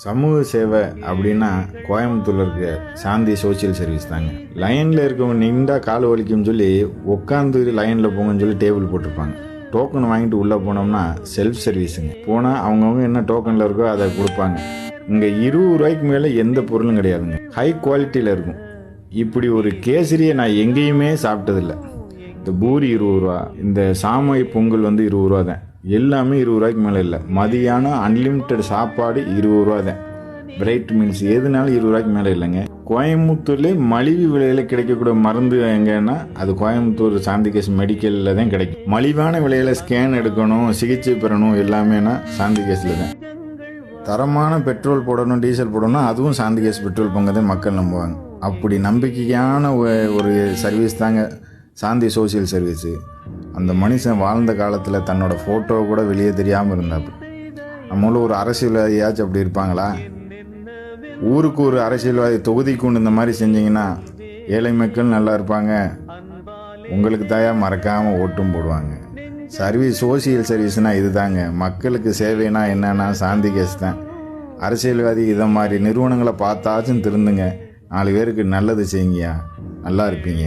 சமூக சேவை அப்படின்னா கோயம்புத்தூரில் இருக்க சாந்தி சோசியல் சர்வீஸ் தாங்க. லைனில் இருக்கவங்க நின்றா கால் வலிக்கும்னு சொல்லி உட்காந்து லைனில் போங்கன்னு சொல்லி டேபிள் போட்டிருப்பாங்க. டோக்கன் வாங்கிட்டு உள்ளே போனோம்னா செல்ஃப் சர்வீஸுங்க. போனால் அவங்கவுங்க என்ன டோக்கனில் இருக்கோ அதை கொடுப்பாங்க. இங்கே 20 ரூபாய்க்கு மேலே எந்த பொருளும் கிடையாதுங்க. ஹை குவாலிட்டியில் இருக்கும். இப்படி ஒரு கேசரியை நான் எங்கேயுமே சாப்பிட்டதில்லை. இந்த பூரி 20 ரூபா, இந்த சாமை பொங்கல் 20 ரூபா தான். எல்லாமே 20 ரூபாய்க்கு மேலே இல்லை. மதியானம் அன்லிமிட்டெட் சாப்பாடு 20 ரூபா தான். பிரைட் மீல்ஸ் எதுனாலும் 20 ரூபாய்க்கு மேலே இல்லைங்க. கோயம்புத்தூர்லேயே மலிவு விலையில் கிடைக்கக்கூடிய மருந்து எங்கன்னா அது கோயம்புத்தூர் சாந்தி கேஸ் மெடிக்கலில் தான் கிடைக்கும். மலிவான விலையில் ஸ்கேன் எடுக்கணும், சிகிச்சை பெறணும் எல்லாமேனா சாந்தி கேஸில் தான். தரமான பெட்ரோல் போடணும், டீசல் போடணும், அதுவும் சாந்தி கேஸ் பெட்ரோல் பங்கு தான் மக்கள் நம்புவாங்க. அப்படி நம்பிக்கையான ஒரு சர்வீஸ் தாங்க சாந்தி சோசியல் சர்வீஸு. அந்த மனுஷன் வாழ்ந்த காலத்தில் தன்னோட ஃபோட்டோ கூட வெளியே தெரியாமல் இருந்தாப்பு. நம்மளும் ஒரு அரசியல்வாதியாச்சும் அப்படி இருப்பாங்களா? ஊருக்கு ஒரு அரசியல்வாதி தொகுதிக்கு ஒன்று இந்த மாதிரி செஞ்சிங்கன்னா ஏழை மக்கள் நல்லா இருப்பாங்க. உங்களுக்கு தாயா மறக்காமல் ஓட்டும் போடுவாங்க. சர்வீஸ் சோசியல் சர்வீஸ்னால் இது தாங்க. மக்களுக்கு சேவைனா என்னன்னா சாந்தி கேஸ் தான். அரசியல்வாதி இதை மாதிரி நிறுவனங்களை பார்த்தாச்சும் திருந்துங்க. 4 பேருக்கு நல்லது செய்யுங்கயா, நல்லா இருப்பீங்க.